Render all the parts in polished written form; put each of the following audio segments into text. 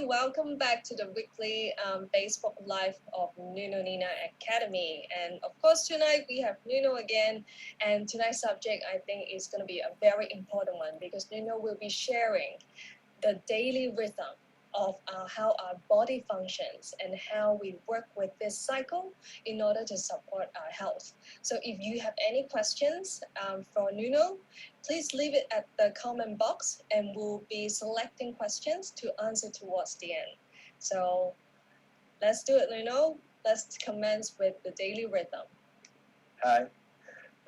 welcome back to the weekly Facebook Live of Nuno Nina Academy. And of course, tonight we have Nuno again. And tonight's subject, I think, is going to be a very important one because Nuno will be sharing the daily rhythm of how our body functions and how we work with this cycle in order to support our health. So if you have any questions for Nuno, please leave it at the comment box and we'll be selecting questions to answer towards the end. So let's do it, Nuno. Let's commence with the daily rhythm. Hi.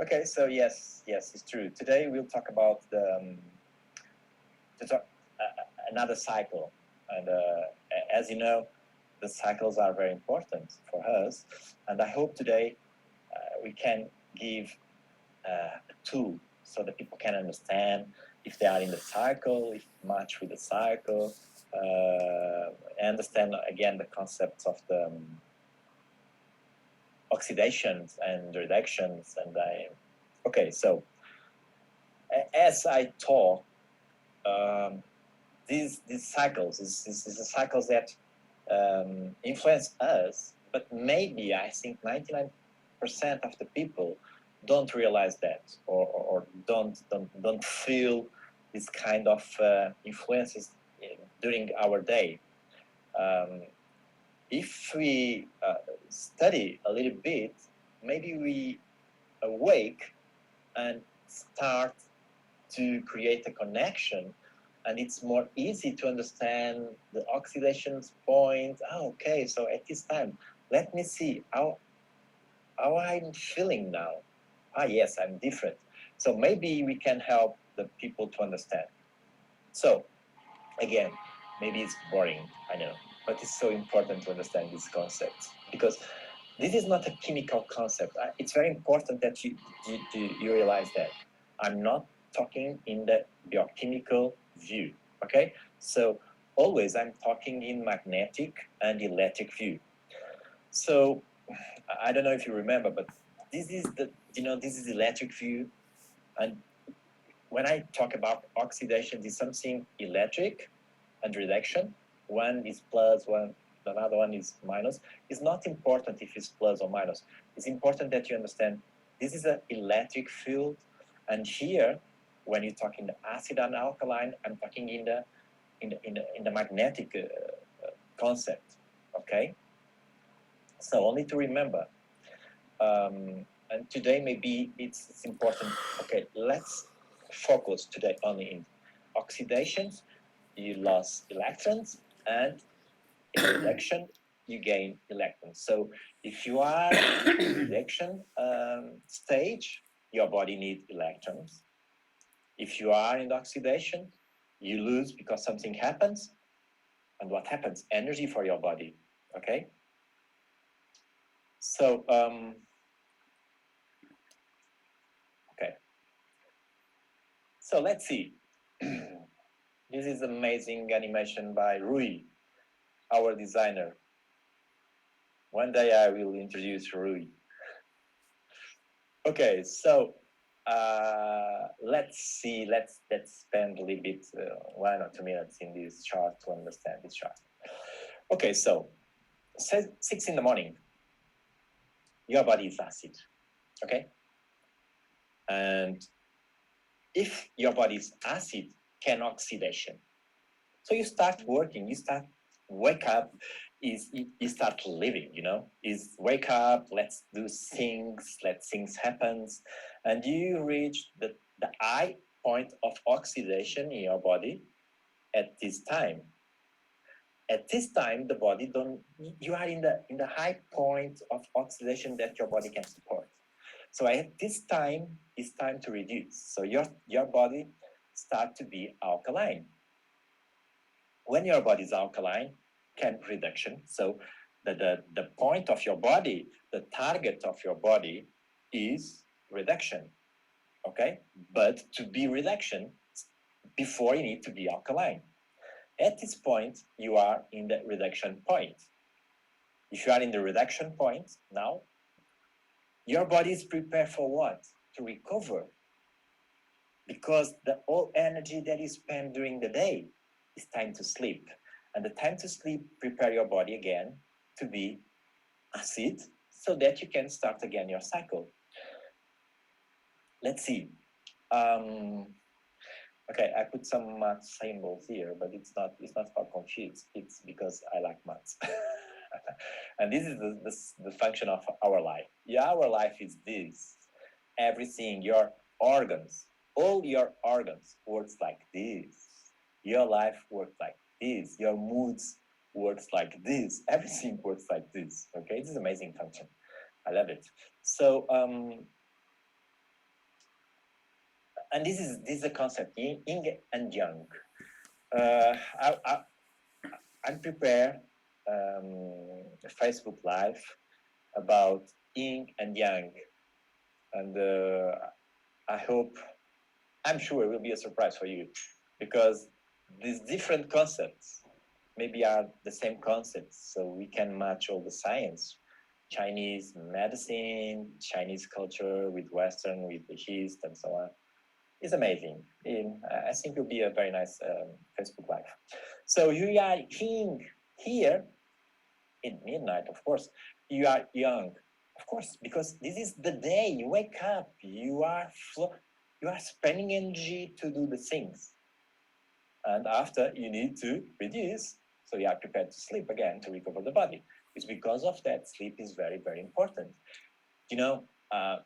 Okay, so yes, it's true. Today we'll talk about another cycle. And as you know, the cycles are very important for us. And I hope today we can give a tool so that people can understand if they are in the cycle, if match with the cycle, understand again the concepts of the oxidations and reductions. And okay, so as I talk, these cycles, these cycles that influence us, but maybe I think 99% of the people don't realize that, or don't feel this kind of influences during our day. If we study a little bit, maybe we awake and start to create a connection. And it's more easy to understand the oxidation point. Oh, okay, so at this time, let me see how I'm feeling now. Yes, I'm different. So maybe we can help the people to understand. So again, maybe it's boring, I know, but it's so important to understand these concepts because this is not a chemical concept. It's very important that you realize that. I'm not talking in the biochemical view, okay? So always I'm talking in magnetic and electric view. So I don't know if you remember, but this is this is electric view. And when I talk about oxidation, it's something electric and reduction. One is plus, another one is minus. It's not important if it's plus or minus. It's important that you understand this is an electric field, and here, when you talk in the acid and alkaline, I'm talking in the magnetic concept. Okay. So only to remember, and today maybe it's important. Okay, let's focus today only in oxidations. You lost electrons, and in reduction you gain electrons. So if you are in the reduction stage, your body needs electrons. If you are in the oxidation, you lose because something happens. And what happens? Energy for your body. Okay? So, okay. So let's see. This is amazing animation by Rui, our designer. One day I will introduce Rui. Okay, so let's see, let's spend a little bit, 1 or 2 minutes in this chart to understand this chart. Okay, so 6 in the morning, your body is acid, okay? And if your body is acid, can oxidation. So you start working, wake up, you start living, is wake up, let's do things, let things happen, and you reach the high point of oxidation in your body at this time. At this time, the body you are in the high point of oxidation that your body can support. So at this time, it's time to reduce. So your body start to be alkaline. When your body is alkaline, can reduction. So the point of your body, the target of your body is reduction, okay? But to be reduction, before you need to be alkaline. At this point, you are in the reduction point. If you are in the reduction point now, your body is prepared for what? To recover. Because the all energy that you spend during the day, it's time to sleep. And the time to sleep, prepare your body again to be acid so that you can start again your cycle. Let's see. Okay, I put some math symbols here, but it's not for confused. It's because I like maths. And this is the function of our life. Yeah, our life is this. Everything, your organs, all your organs works like this. Your life works like this. Your moods works like this. Everything works like this. Okay, this is an amazing function. I love it. So, and this is a concept, yin and yang. I'm prepared a Facebook Live about yin and yang, and I'm sure it will be a surprise for you, because these different concepts maybe are the same concepts, so we can match all the science, Chinese medicine, Chinese culture with Western, with the East, and so on. It's amazing. I think it will be a very nice Facebook Live. So you are here in midnight, of course. You are young, of course, because this is the day. You wake up. You are spending energy to do the things, and after you need to reduce. So you are prepared to sleep again to recover the body. It's because of that sleep is very, very important. You know,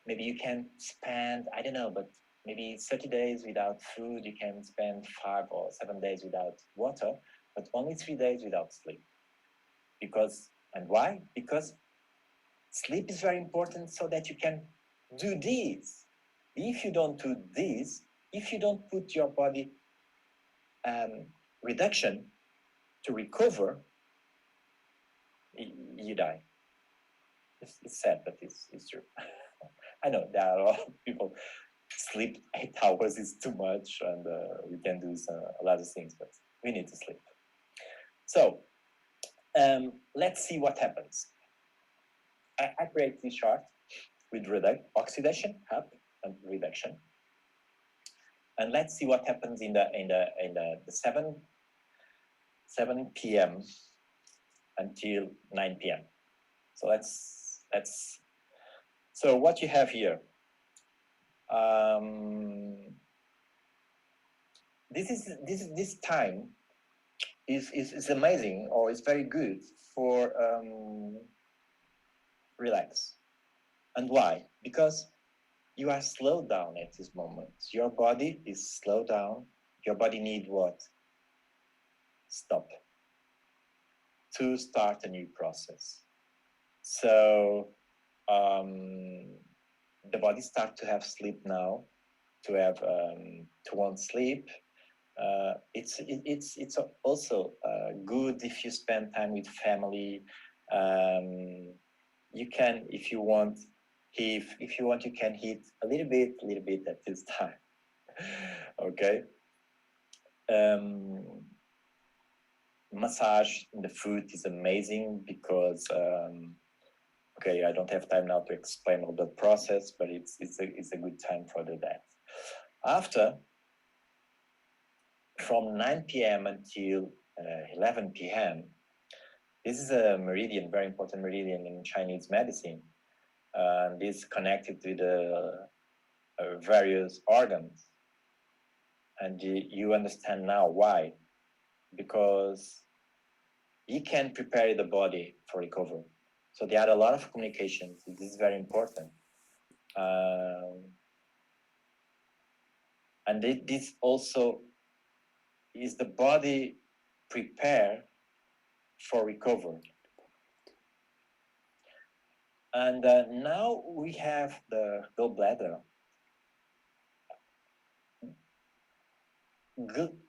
maybe you can spend, I don't know, but maybe 30 days without food. You can spend 5 or 7 days without water, but only 3 days without sleep. And why? Because sleep is very important so that you can do this. If you don't do this, if you don't put your body reduction to recover, you die. It's sad, but it's true. I know there are a lot of people sleep 8 hours is too much, and we can do a lot of things, but we need to sleep. So let's see what happens. I create this chart with oxidation up and reduction, and let's see what happens in the 7 p.m. until 9 p.m. So so what you have here. This time is amazing, or is very good for relax. And why? Because you are slowed down at this moment. Your body is slowed down. Your body needs what? Stop. To start a new process. So the body starts to have sleep now, to want sleep. It's also good if you spend time with family. You can, if you want, you can eat a little bit at this time. Okay. Massage in the foot is amazing because okay, I don't have time now to explain all the process, but it's a good time for that. After, from 9 p.m. until 11 p.m., this is a meridian, very important meridian in Chinese medicine. This is connected to the various organs. And you understand now why. Because you can prepare the body for recovery. So there are a lot of communications. This is very important. And this also is the body prepare for recovery. And now we have the gallbladder.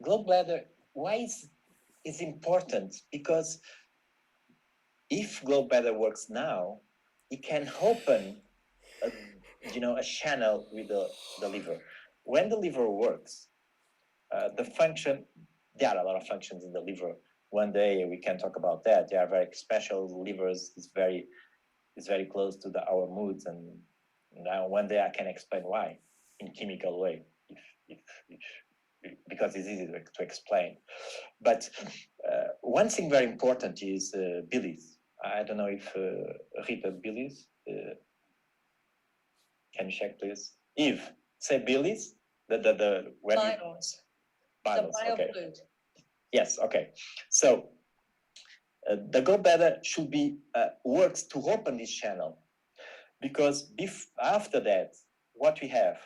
Gallbladder, why is important? Because if gallbladder works now, it can open a channel with the liver. When the liver works, the function, there are a lot of functions in the liver. One day we can talk about that. They are very special. Livers is very close to our moods, and now one day I can explain why in chemical way, if because it's easy to explain. But one thing very important is beliefs. I don't know if Rita beliefs. Can you check, please? Eve, say beliefs. The when Vitals. vitals. The Okay. biofluid. Yes. Okay. So the gallbladder should be works to open this channel, because after that, what we have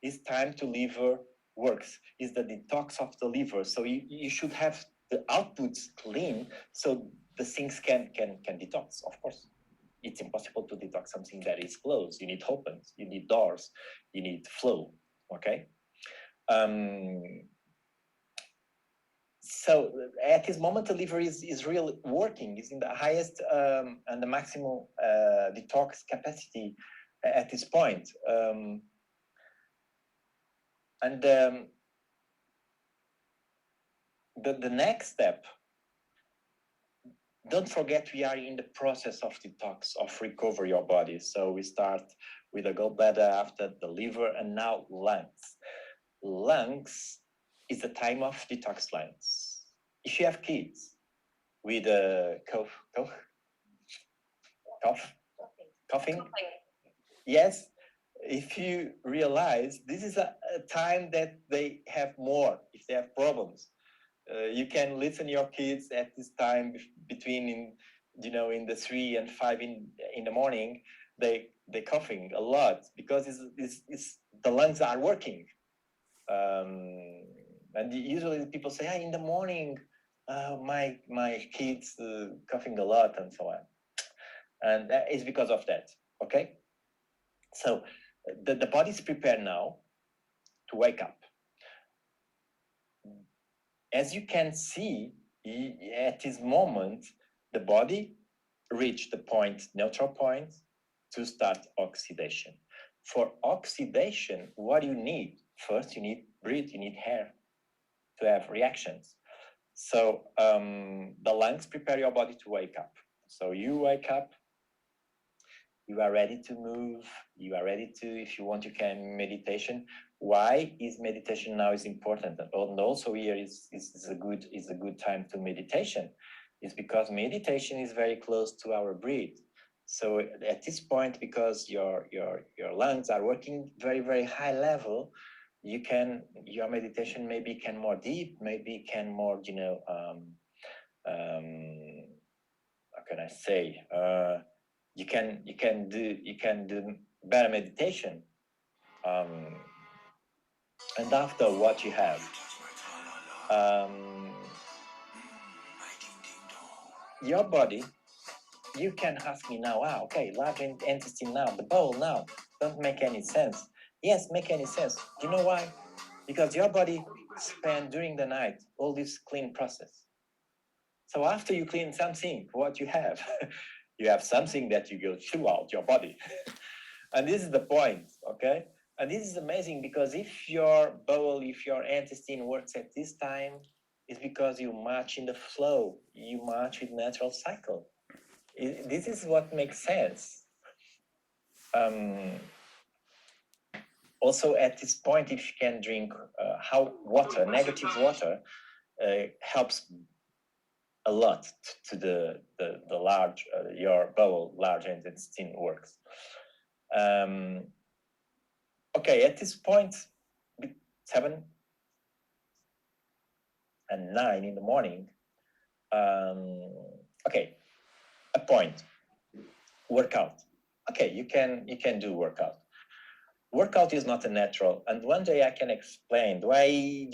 is time to liver works, is the detox of the liver. So you should have the outputs clean, so the things can detox. Of course, it's impossible to detox something that is closed. You need opens, you need doors, you need flow. Okay. So at this moment, the liver is really working, is in the highest and the maximum detox capacity at this point. The next step, don't forget we are in the process of detox, of recover your body. So we start with the gallbladder, after the liver, and now lungs. Lungs is the time of detox lungs. If you have kids with coughing, yes, if you realize this is a time that they have more, if they have problems, you can listen your kids at this time between in the 3 and 5 in the morning. They coughing a lot because it's the lungs are working. And usually people say, in the morning, my kids coughing a lot and so on. And that is because of that, okay? So the body's prepared now to wake up. As you can see, at this moment, the body reached the point, neutral point, to start oxidation. For oxidation, what do you need? First, you need breath, you need air to have reactions. So the lungs prepare your body to wake up. So you wake up, you are ready to move, you are ready to, if you want, you can meditation. Why is meditation now is important? And also here is a good time to meditation. It's because meditation is very close to our breath. So at this point, because your lungs are working very, very high level, your meditation maybe can more deep, maybe can more, how can I say, you can do better meditation. And after what you have, your body, you can ask me now, okay, large intestine now, the bowel now, don't make any sense. Yes, make any sense. Do you know why? Because your body spent during the night all this clean process. So after you clean something, what you have? You have something that you go throughout your body. And this is the point, okay? And this is amazing because if your bowel, if your intestine works at this time, it's because you match in the flow, you match with natural cycle. This is what makes sense. Also at this point, if you can drink water, negative water, helps a lot to the large, your bowel, large intestine works. Okay, at this point, 7 and 9 in the morning, okay, a point, workout. Okay, you can do workout. Workout is not a natural, and one day I can explain why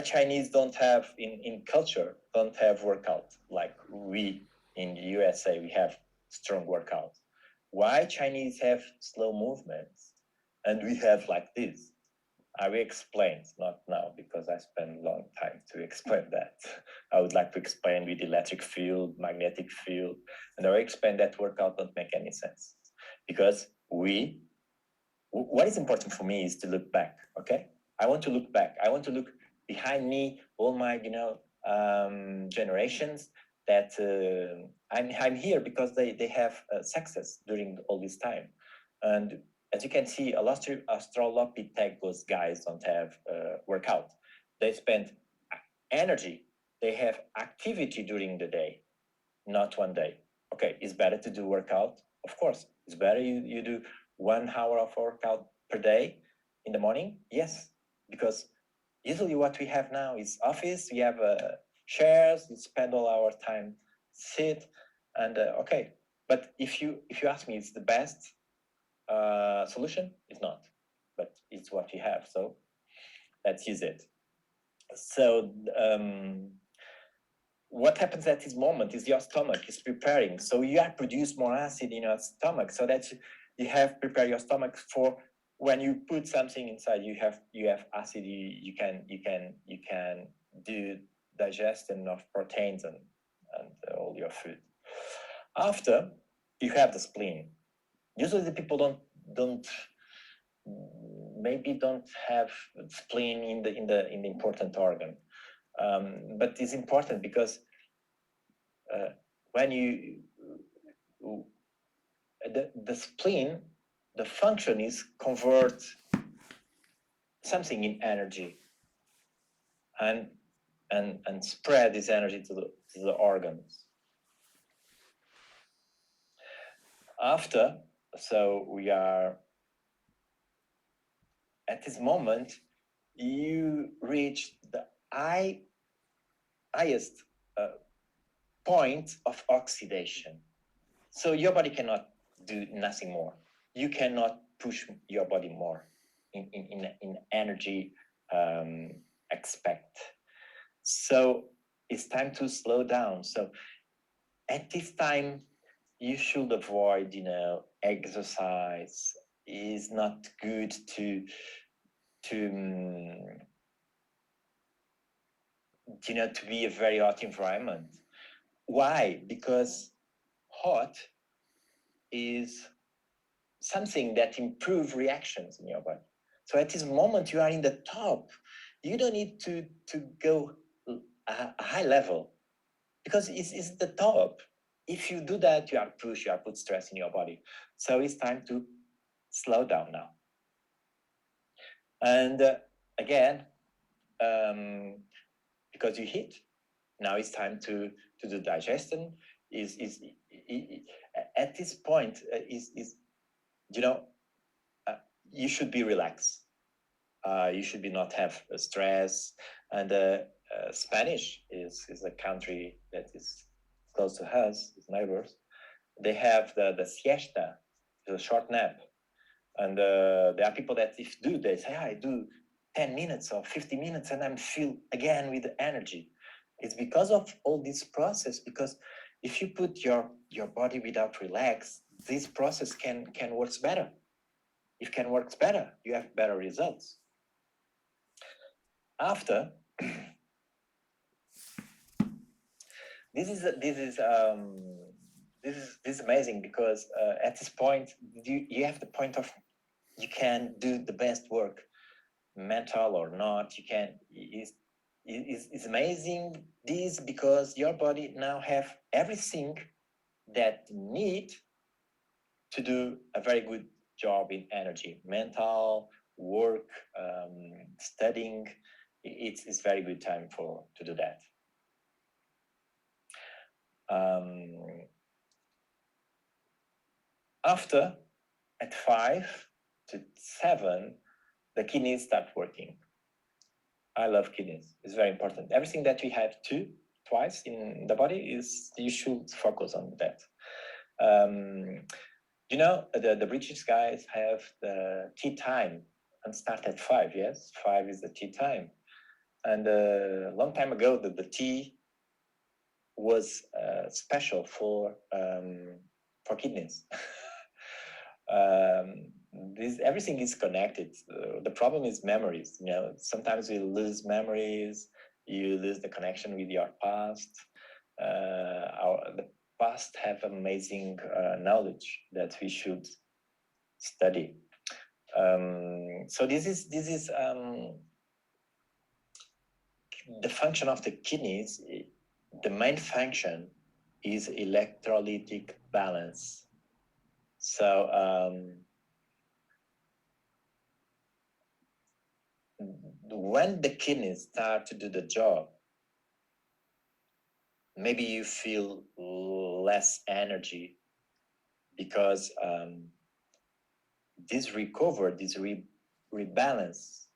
Chinese don't have in culture don't have workout like we in the USA. We have strong workout. Why Chinese have slow movements and we have like this? I will explain, not now because I spent a long time to explain that. I would like to explain with electric field, magnetic field, and I will explain that workout don't make any sense because what is important for me is to look back, okay? I want to look back. I want to look behind me, all my, generations that I'm here because they have success during all this time. And as you can see, Australopithecus guys don't have workout. they spend energy, they have activity during the day, not one day. Okay, it's better to do workout, of course. It's better you do 1 hour of workout per day in the morning, yes, because usually what we have now is office, we have chairs, we spend all our time sit, and okay. But if you ask me, it's the best solution? It's not, but it's what we have, so let's use it. So what happens at this moment is your stomach is preparing, so you have produced more acid in your stomach, so that you have prepared your stomach for when you put something inside. You have acid. You can do digestion of proteins and all your food. After, you have the spleen. Usually the people don't have spleen in the important organ, but it's important because when the spleen, the function is convert something in energy and spread this energy to the organs. After, so we are at this moment, you reach the highest point of oxidation. So your body cannot do nothing more. You cannot push your body more in energy expect. So it's time to slow down. So at this time, you should avoid, exercise. Is not good to be a very hot environment. Why? Because hot is something that improves reactions in your body. So at this moment, you are in the top. You don't need to go a high level because it's the top. If you do that, you are put stress in your body. So it's time to slow down now. And again, because you hit, now it's time to do digestion. At this point you should be relaxed. You should be not have stress. And Spanish is a country that is close to us, its neighbors. They have the siesta, the short nap. And there are people that they say, I do 10 minutes or 50 minutes and I'm feel again with energy. It's because of all this process, because if you put your body without relax, this process can work better. If can works better, you have better results. After, this is amazing because at this point you have the point of you can do the best work, mental or not. You can. It's amazing this because your body now have everything that need to do a very good job in energy, mental, work, studying. It's very good time to do that. After, at 5 to 7, the kidneys start working. I love kidneys. It's very important. Everything that we have twice in the body is you should focus on that. The British guys have the tea time and start at 5. Yes, 5 is the tea time. And a long time ago, the tea was special for kidneys. Everything is connected. The problem is memories. Sometimes we lose memories. You lose the connection with your past. The past have amazing knowledge that we should study. So this is the function of the kidneys. The main function is electrolytic balance. So when the kidneys start to do the job, maybe you feel less energy because this rebalance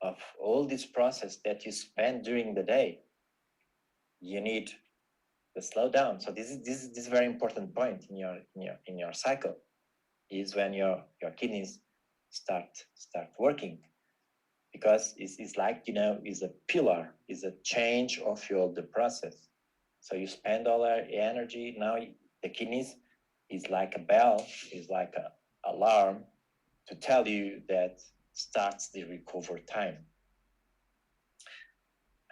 of all this process that you spend during the day, you need to slow down. So this is a very important point in your cycle, is when your kidneys start working, because it's like, is a pillar, is a change of the process. So you spend all our energy. Now the kidneys is like a bell, is like an alarm to tell you that starts the recover time.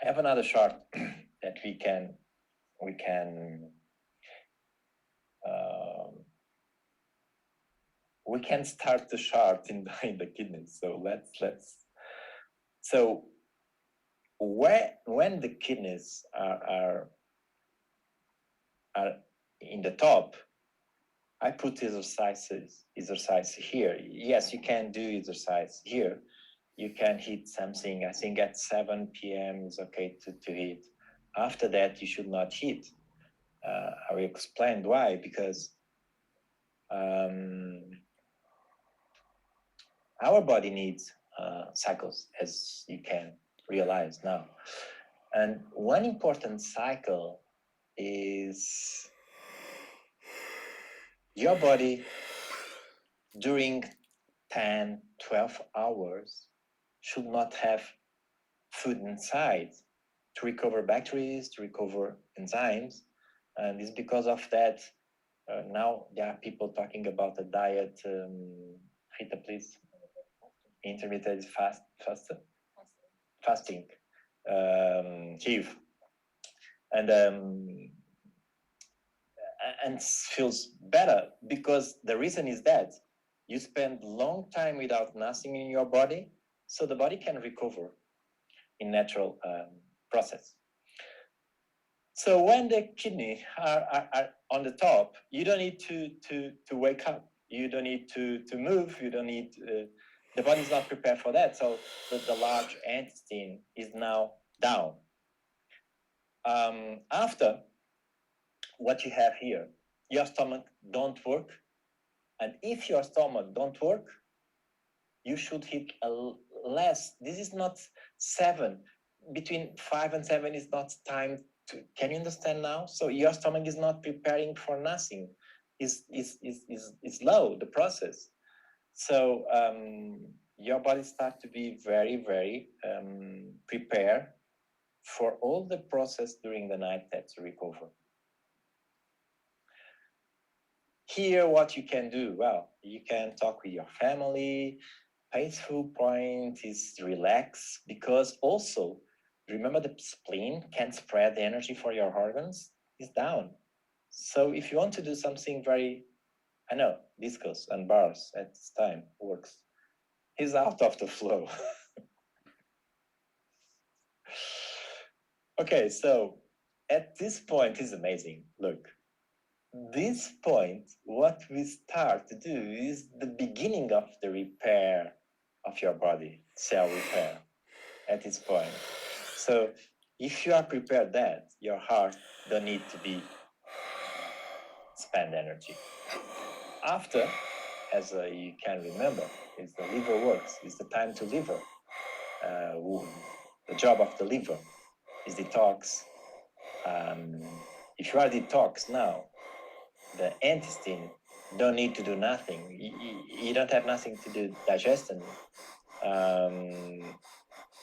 I have another chart that we can start the chart in the kidneys. So let's. So when the kidneys are in the top, I put exercise here. Yes, you can do exercise here. You can hit something. I think at 7 p.m. is okay to hit. After that, you should not hit. I will explain why. Because our body needs cycles, as you can realize now. And one important cycle is your body during 10, 12 hours should not have food inside to recover bacteria, to recover enzymes. And it's because of that, now there are people talking about a diet, Rita, please, intermittent fasting, Chief. And feels better, because the reason is that you spend long time without nothing in your body, so the body can recover in natural process. So when the kidney are on the top, you don't need to wake up. You don't need to move. You don't need, the body is not prepared for that. So the large intestine is now down. After, what you have here, your stomach don't work. And if your stomach don't work, you should hit less. This is not 7. Between 5 and 7 is not time to, can you understand now? So your stomach is not preparing for nothing. Is low, the process. So your body starts to be very, very prepared for all the process during the night to recover. Here, what you can do, well, you can talk with your family. Peaceful point is relax, because also, remember, the spleen can spread the energy for your organs, is down. So if you want to do something very, I know, discos and bars at this time works. He's out of the flow. Okay, so at this point is amazing. Look, this point, what we start to do is the beginning of the repair of your body, cell repair at this point. So if you are prepared that, your heart don't need to be spend energy. After, as you can remember, is the liver works, is the time to liver. The job of the liver is detox. If you are detox now, the intestine don't need to do nothing. You don't have nothing to do digestion.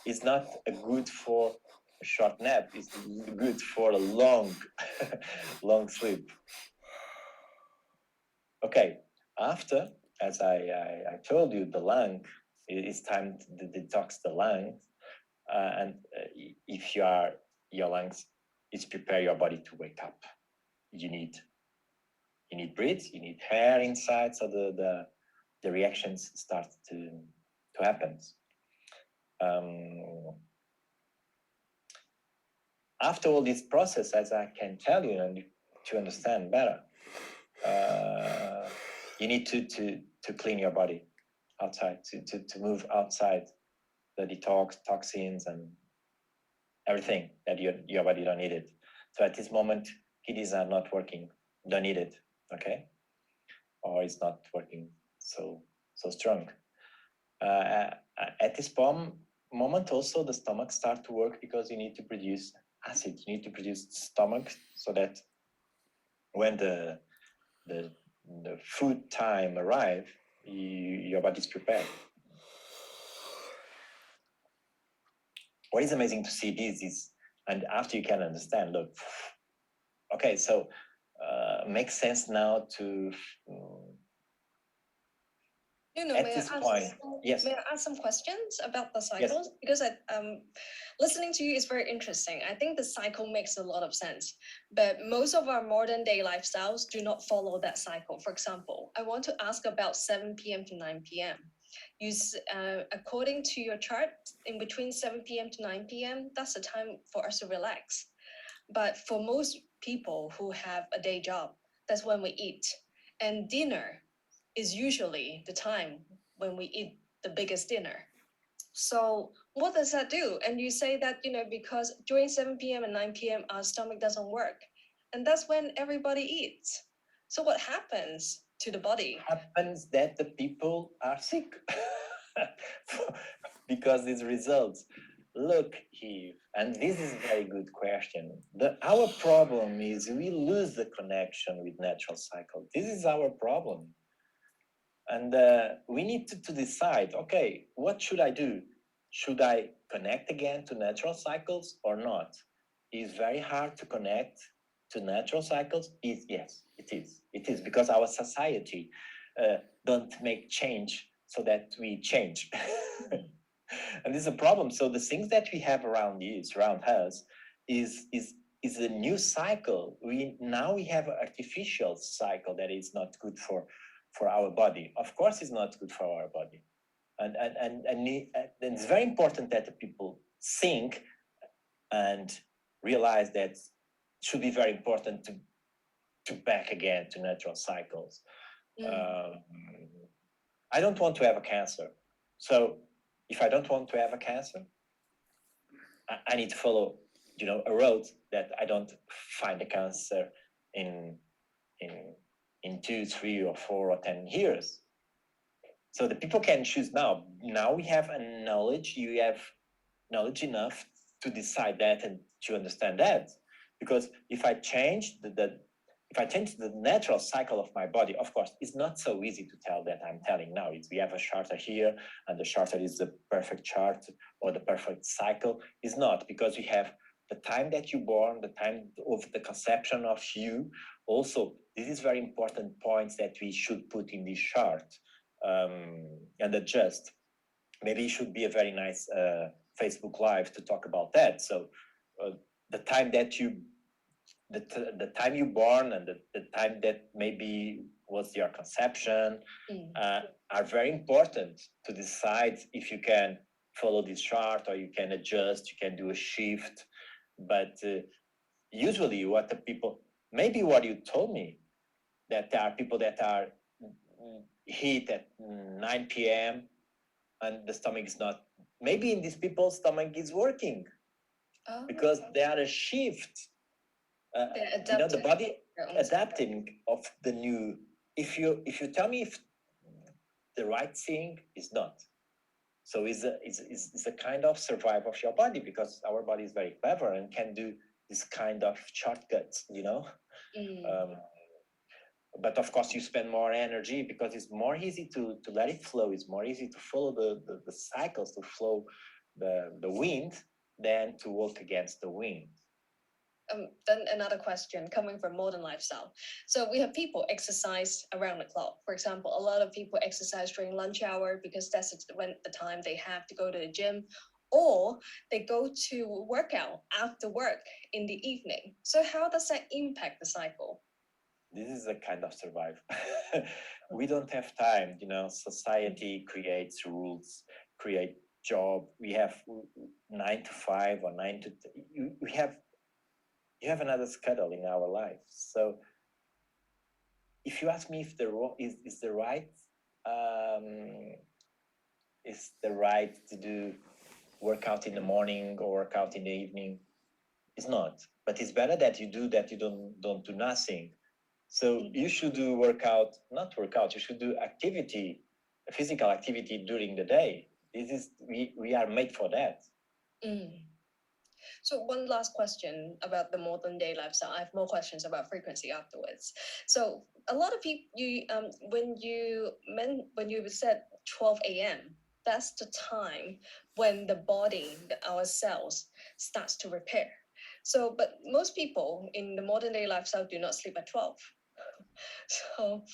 It's not good for a short nap. It's good for a long, long sleep. Okay, after, as I told you, the lung, it's time to detox the lungs. And if your lungs, it's prepare your body to wake up. You need breath, you need air inside, so the reactions start to happen. After all this process, as I can tell you, and to understand better, you need to clean your body outside, to move outside the detox, toxins, and everything that your body don't need it. So at this moment, kidneys are not working, don't need it, okay? Or it's not working so strong. At this moment also the stomach start to work because you need to produce acid, you need to produce stomach so that when the food time arrive, your body's prepared. What is amazing to see this is, and after you can understand, look, okay, so makes sense now to at this point. Yes. May I ask some questions about the cycles? Yes. Because listening to you is very interesting. I think the cycle makes a lot of sense, but most of our modern day lifestyles do not follow that cycle. For example, I want to ask about 7 p.m. to 9 p.m. According to your chart, in between 7 p.m. to 9 p.m., that's the time for us to relax. But for most people who have a day job, that's when we eat. And dinner is usually the time when we eat the biggest dinner. So what does that do? And you say that, because during 7 p.m. and 9 p.m., our stomach doesn't work. And that's when everybody eats. So what happens to the body? Happens that the people are sick because these results. Look, Eve, and this is a very good question. Our problem is we lose the connection with natural cycle. This is our problem. And we need to decide, okay, what should I do? Should I connect again to natural cycles or not? It's very hard to connect to natural cycles. Yes, it is. It is because our society don't make change so that we change. And this is a problem. So the things that we have around us is a new cycle. Now we have an artificial cycle that is not good for our body. Of course, it's not good for our body. And it's very important that the people think and realize that it should be very important to back again to natural cycles. I don't want to have a cancer. So if I don't want to have a cancer, I need to follow, a road that I don't find the cancer in 2, 3, or 4, or 10 years. So the people can choose now. Now we have a knowledge. You have knowledge enough to decide that and to understand that. Because if I change the natural cycle of my body, of course, it's not so easy to tell that I'm telling now. We have a charter here, and the charter is the perfect chart or the perfect cycle. It's not, because we have the time that you're born, the time of the conception of you. Also, this is very important points that we should put in this chart and adjust. Maybe it should be a very nice Facebook Live to talk about that. So the time that the time you born and the time that maybe was your conception are very important to decide if you can follow this chart or you can adjust, you can do a shift. But usually what the people, maybe what you told me, that there are people that are hit at 9 p.m. and the stomach is not, maybe in these people's stomach is working because they are a shift. The body adapting of the new. If you tell me if the right thing is not, so is a kind of survival of your body, because our body is very clever and can do this kind of shortcuts, but of course you spend more energy because it's more easy to let it flow. It's more easy to follow the cycles, to flow the wind, than to walk against the wind. Then another question coming from modern lifestyle. So we have people exercise around the clock. For example, a lot of people exercise during lunch hour because that's when the time they have to go to the gym, or they go to workout after work in the evening. So how does that impact the cycle? This is a kind of survival. We don't have time, society creates rules, create job. We have 9 to 5 or 9 to, you have another schedule in our life. So if you ask me if is the right to do work out in the morning or work out in the evening. It's not. But it's better that you do that. You don't do nothing. So you should do not workout. You should do activity, physical activity during the day. We are made for that. So one last question about the modern day lifestyle. I have more questions about frequency afterwards. So a lot of people, when you said 12 a.m., that's the time when the body, our cells, starts to repair. So, but most people in the modern day lifestyle do not sleep at 12. So,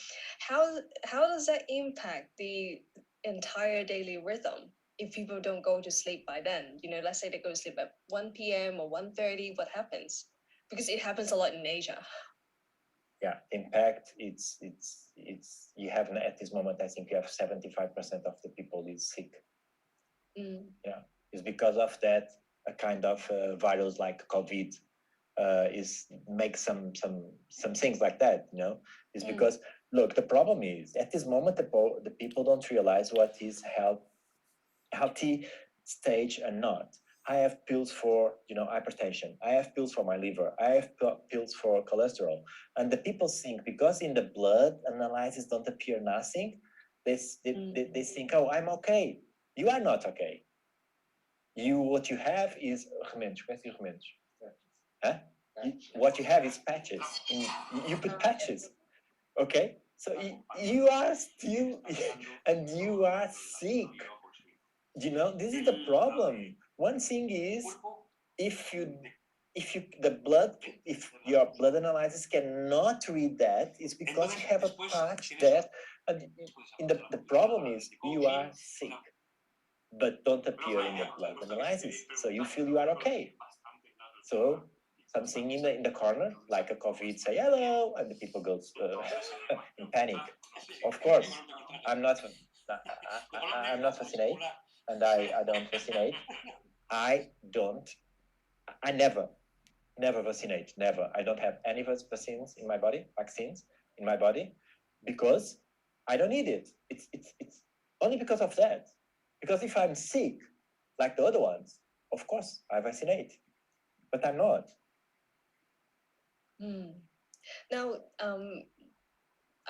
how does that impact the entire daily rhythm? If people don't go to sleep by then, let's say they go to sleep at 1 p.m. or 1:30, what happens? Because it happens a lot in Asia. Yeah, impact, it's you have, at this moment, I think you have 75% of the people is sick. Yeah, it's because of that, a kind of virus like COVID is make some things like that, It's because, look, the problem is, at this moment, the people don't realize what is healthy stage and not. I have pills for hypertension. I have pills for my liver. I have pills for cholesterol. And the people think, because in the blood analysis don't appear nothing, they think, oh, I'm okay. You are not okay. What you have is remendos. Huh? What you have is patches. You put patches. Okay? So you are still, and you are sick. This is the problem. One thing is, if your blood analysis cannot read that, it's because you have a patch there. And the problem is, you are sick, but don't appear in the blood analysis. So you feel you are okay. So something in the corner, like a COVID, say hello, and the people go in panic. Of course, I'm not vaccinated, and I don't vaccinate. I never vaccinate. Never. I don't have any vaccines in my body, because I don't need it. It's only because of that. Because if I'm sick, like the other ones, of course I vaccinate, but I'm not. Now,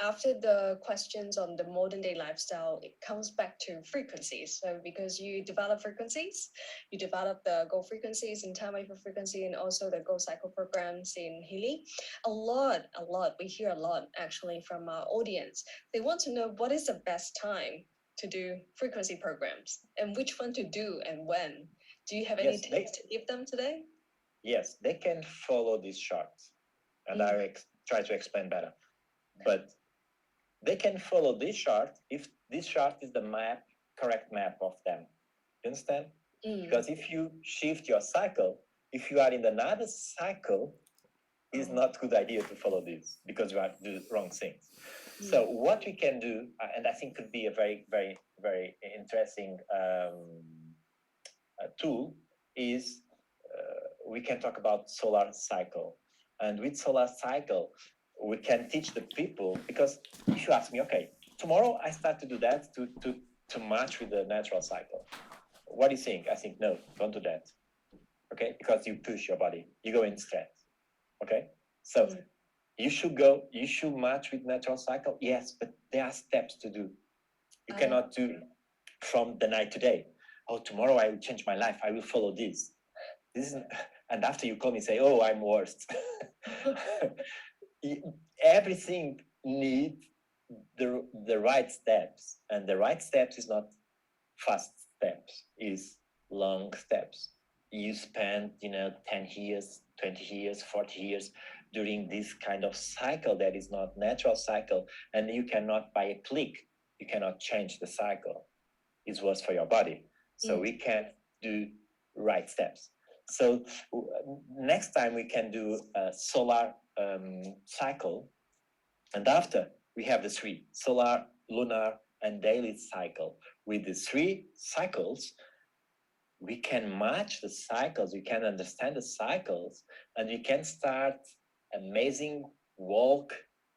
after the questions on the modern day lifestyle, it comes back to frequencies. So because you develop frequencies, you develop the Go frequencies in time wave frequency, and also the Go cycle programs in Healy. A lot, we hear a lot actually from our audience. They want to know what is the best time to do frequency programs and which one to do and when. Do you have any tips to give them today? Yes, they can follow these charts, and I try to explain better. But they can follow this chart if this chart is the correct map of them. You understand? Because if you shift your cycle, if you are in another cycle, it's not a good idea to follow this, because you are doing wrong things. So what we can do, and I think could be a very, very, very interesting tool, is we can talk about solar cycle. And with solar cycle, we can teach the people, because if you ask me, okay, tomorrow I start to do that to match with the natural cycle. What do you think? I think, no, don't do that. Okay? Because you push your body, you go in stress. Okay? So you should match with natural cycle. Yes, but there are steps to do. You cannot do from the night to day. Oh, tomorrow I will change my life. I will follow this. And after you call me, say, oh, I'm worst. Everything needs the right steps, and the right steps is not fast steps, is long steps. You spend 10 years, 20 years, 40 years during this kind of cycle that is not natural cycle, and you cannot, by a click, you cannot change the cycle. It's worse for your body. So we can do right steps. So next time we can do a solar cycle, and after we have the three: solar, lunar, and daily cycle. With the three cycles, we can match the cycles, we can understand the cycles, and we can start amazing walk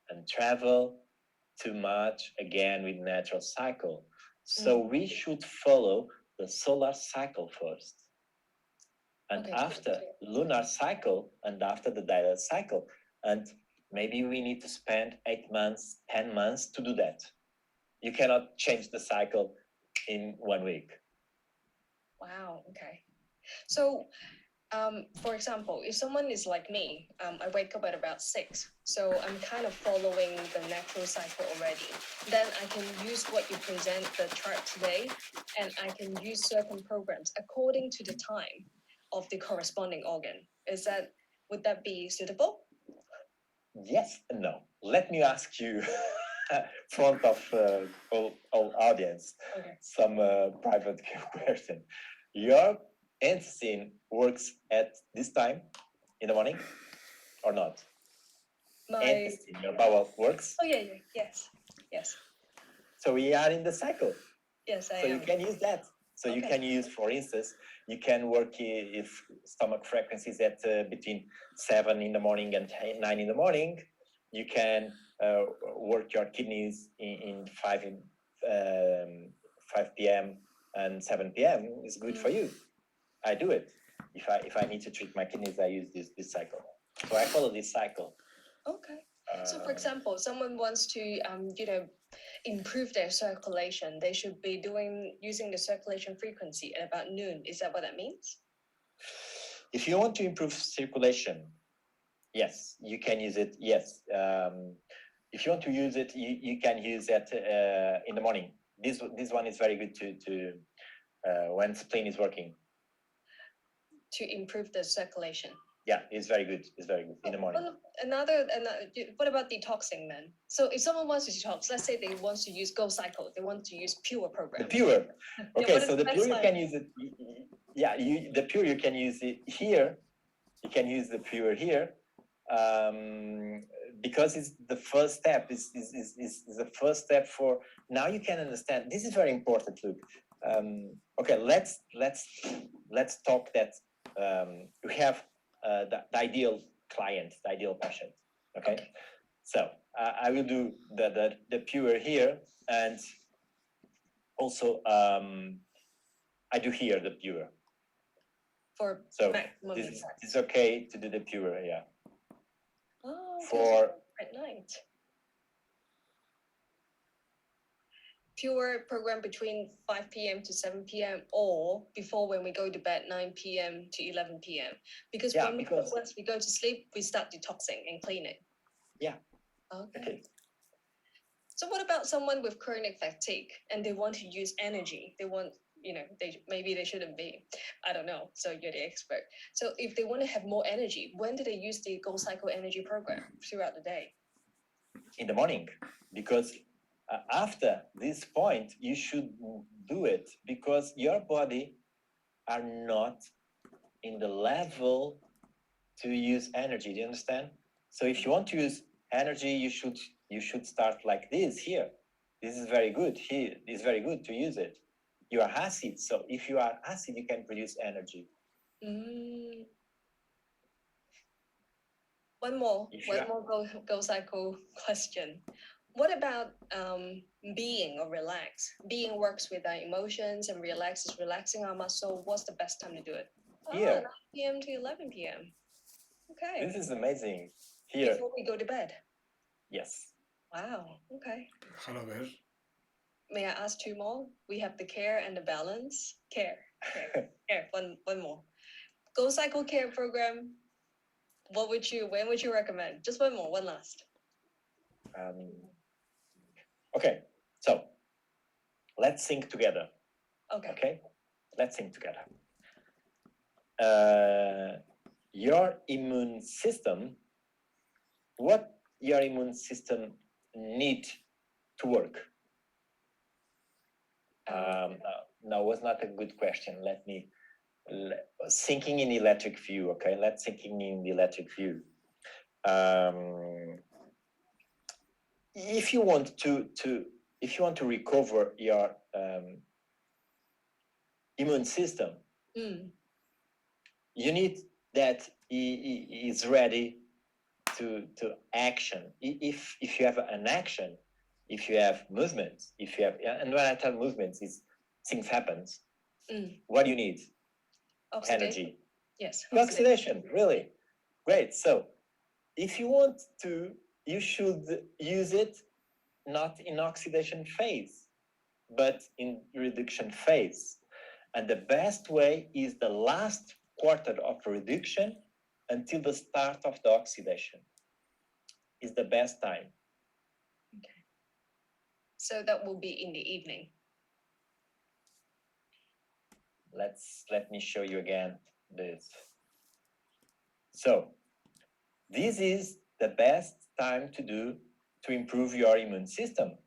and travel to match again with natural cycle. So we should follow the solar cycle first, and Okay, after okay. lunar cycle, and after the diario cycle. And maybe we need to spend 8 months, 10 months to do that. You cannot change the cycle in 1 week. Wow, okay. So, for example, if someone is like me, I wake up at about 6, so I'm kind of following the natural cycle already. Then I can use what you present, the chart today, and I can use certain programs according to the time of the corresponding organ. Would that be suitable? Yes and no. Let me ask you, front of all audience, Okay. some private question. Your intestine works at this time in the morning or not? Intestine, your bowel works. Oh yeah, yes. So we are in the cycle. Yes, I So am. you can use that. So you Okay. can use, for instance, you can work if stomach frequencies at between 7 in the morning and 9 in the morning. You can work your kidneys in 5 p.m. and 7 p.m. is good for you. I do it. If I need to treat my kidneys, I use this cycle. So I follow this cycle. Okay. So, for example, someone wants to, improve their circulation. They should be using the circulation frequency at about noon. Is that what that means? If you want to improve circulation, yes, you can use it. Yes. If you want to use it, you can use it in the morning. This one is very good to when spleen is working. To improve the circulation. Yeah, it's very good. It's very good in the morning. What about detoxing then? So if someone wants to detox, let's say they want to use Go Cycle, they want to use Pure program. The Pure. Okay, Yeah, so the Pure you can use it. Yeah, the Pure you can use it here. You can use the Pure here. Because it's the first step. Is the first step for now. You can understand. This is very important. Look, okay. Let's talk that we have the ideal client, the ideal patient. Okay. So I will do the Pure here, and also I do here the Pure. For so maximum it's okay to do the Pure, yeah. Oh, for at night. Pure program between 5 p.m. to 7 p.m. or before when we go to bed 9 p.m. to 11 p.m. Because once we go to sleep, we start detoxing and cleaning. Yeah. Okay. So what about someone with chronic fatigue and they want to use energy? They want, maybe they shouldn't be. I don't know. So you're the expert. So if they want to have more energy, when do they use the Go Cycle energy program throughout the day? In the morning, because after this point, you should do it because your body are not in the level to use energy. Do you understand? So if you want to use energy, you should start like this here. This is very good. Here, it's very good to use it. You are acid, so if you are acid, you can produce energy. One more Go Cycle question. What about being or relax? Being works with our emotions and relax is relaxing our muscle. What's the best time to do it? Here. 9 p.m. to 11 p.m. Okay. This is amazing. Here. Before we go to bed? Yes. Wow. Okay. Hello there. May I ask 2 more? We have the care and the balance. Care. One more. Go Cycle care program. When would you recommend? Just one more, one last. Okay, so let's think together. Okay. Let's think together. Your immune system, what your immune system need to work? No, was not a good question. Thinking in electric view. Okay, let's thinking in the electric view. If you want to recover your immune system, you need that is ready to action. If you have an action, if you have movements, and when I tell movements, is things happens. What do you need? Oxidation. Energy. Yes. Oxidation, really. Great. So if you want to, you should use it not in oxidation phase, but in reduction phase. And the best way is the last quarter of reduction until the start of the oxidation is the best time. Okay. So that will be in the evening. Let me show you again this. So this is the best time to do to improve your immune system.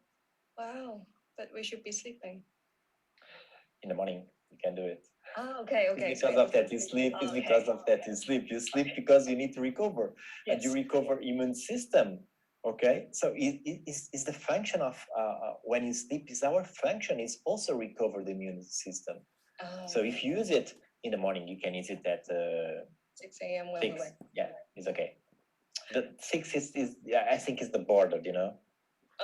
Wow, but we should be sleeping. In the morning, you can do it. Ah, okay. It's because of that you sleep. It's because of that you sleep. You sleep because you need to recover, and you recover immune system. Okay, so it's the function of when you sleep. Is our function is also recover the immune system. So if you use it in the morning, you can use it at 6 a.m. when 6. we wake. Yeah, it's okay. The 6 is yeah, I think is the border, you know.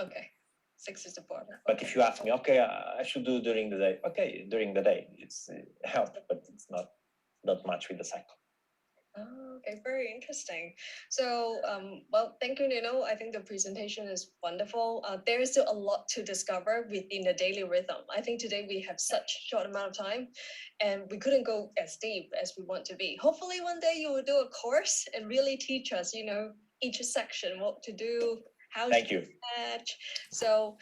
Okay, 6 is the border. But if you ask me, okay, I should do during the day. Okay, during the day, it's help, but it's not much with the cycle. Oh, okay, very interesting. So, well, thank you, Nuno. I think the presentation is wonderful. There is still a lot to discover within the daily rhythm. I think today we have such short amount of time, and we couldn't go as deep as we want to be. Hopefully, one day you will do a course and really teach us, each section, what to do, how Thank to you. match. So,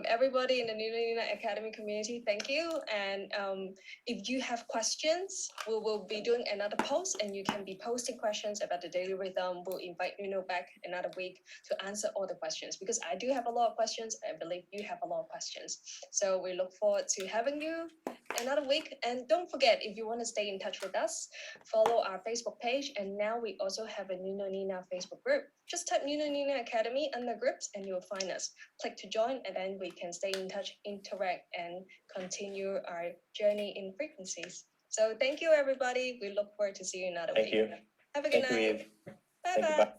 everybody in the Nuno Nina Academy community, thank you. And if you have questions, we will be doing another post, and you can be posting questions about the daily rhythm. We'll invite Nuno back another week to answer all the questions, because I do have a lot of questions. I believe you have a lot of questions. So we look forward to having you another week. And don't forget, if you want to stay in touch with us, follow our Facebook page. And now we also have a Nuno Nina Facebook group. Just type Nuno Nina Academy under groups and you'll find us. Click to join, and then we can stay in touch, interact, and continue our journey in frequencies. So thank you, everybody. We look forward to see you another week. Thank you. Have a good Thank you, night. Eve. Bye Thank you. bye. Bye.